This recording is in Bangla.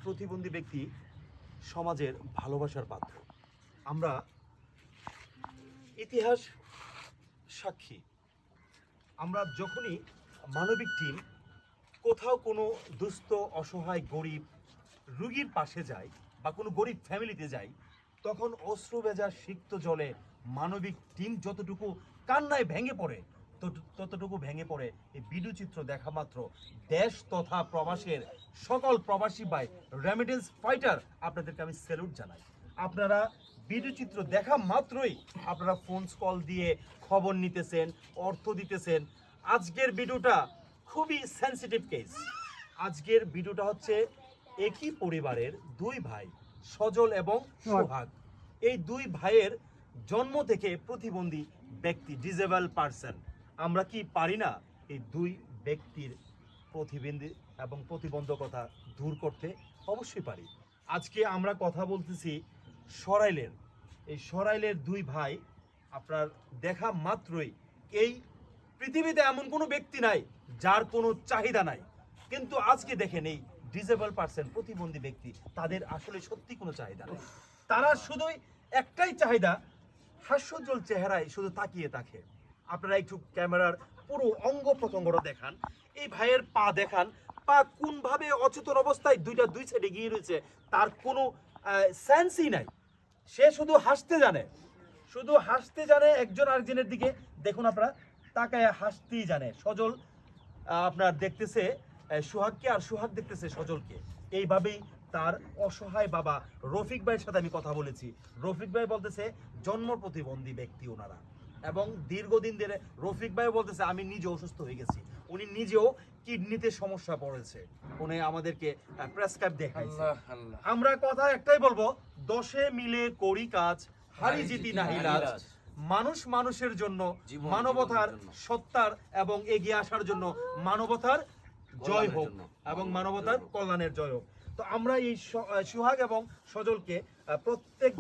প্রতিবন্ধী ব্যক্তি সমাজের ভালোবাসার পাত্র। আমরা ইতিহাস সাক্ষী। আমরা যখনই মানবিক টিম কোথাও কোনো দুস্থ অসহায় গরিব রুগীর পাশে যাই বা কোনো গরিব ফ্যামিলিতে যাই, তখন অশ্রু ভেজা সিক্ত জলে মানবিক টিম যতটুকু কান্নায় ভেঙে পড়ে ততটুকু ভেঙে পড়ে এই ভিডিও চিত্র দেখা মাত্র দেশ তথা প্রবাসের সকল প্রবাসী ভাই রেমিটেন্স ফাইটার আপনাদেরকে আমি স্যালুট জানাই। আপনারা ভিডিও চিত্র দেখা মাত্রই আপনারা ফোন কল দিয়ে খবর নিতেছেন, অর্থ দিতেছেন। আজকের ভিডিওটা খুবই সেনসিটিভ কেস। আজকের ভিডিওটা হচ্ছে একই পরিবারের দুই ভাই সজল এবং সোহাগ। এই দুই ভাইয়ের জন্ম থেকে প্রতিবন্ধী ব্যক্তি, ডিজেবল পারসন। আমরা কি পারি না এই দুই ব্যক্তির প্রতিবন্ধী এবং প্রতিবন্ধকতা দূর করতে? অবশ্যই পারি। আজকে আমরা কথা বলতেছি সরাইলের। এই সরাইলের দুই ভাই আপনার দেখা মাত্রই, এই পৃথিবীতে এমন কোনো ব্যক্তি নাই যার কোনো চাহিদা নাই, কিন্তু আজকে দেখেন এই ডিজেবল পারসন প্রতিবন্ধী ব্যক্তি, তাদের আসলে সত্যি কোনো চাহিদা নেই। তারা শুধুই একটাই চাহিদা, হাস্যোজ্জ্বল চেহারায় শুধু তাকিয়ে থাকে। আপনারা একটু ক্যামেরার পুরো অঙ্গ প্রত্যঙ্গটা দেখান, এই ভাইয়ের পা দেখান, পা কোনভাবে অচেতন অবস্থায় দুই সাইডে গিয়ে রয়েছে, তার কোনো সেন্সই নাই। সে শুধু হাসতে জানে, শুধু হাসতে জানে একজন আরেকজনের দিকে। দেখুন আপনারা তাকায় হাসতেই জানে। সজল আপনার দেখতেছে সোহাগকে, আর সোহাগ দেখতেছে সজলকে। এইভাবেই তার অসহায় বাবা রফিক ভাইয়ের সাথে আমি কথা বলেছি। রফিক ভাই বলতেছে জন্ম প্রতিবন্ধী ব্যক্তি ওনারা, এবং দীর্ঘদিন ধরে রফিক ভাই বলতেছে আমি নিজে অসুস্থ হয়ে গেছি। উনি নিজেও কিডনিতে সমস্যা পড়েছে, উনি আমাদেরকে প্রেসক্রাইব দেখাইছে। আমরা কথা একটাই বলবো, দশে মিলে করি কাজ, হারি জিতি নাহি লাজ। মানুষ মানুষের জন্য, মানবতার সত্তার এবং এগিয়ে আসার জন্য মানবতার জয় হোক এবং মানবতার কল্যাণের জয় হোক। তো আমরা এই সোহাগ এবং সজলকে প্রত্যেক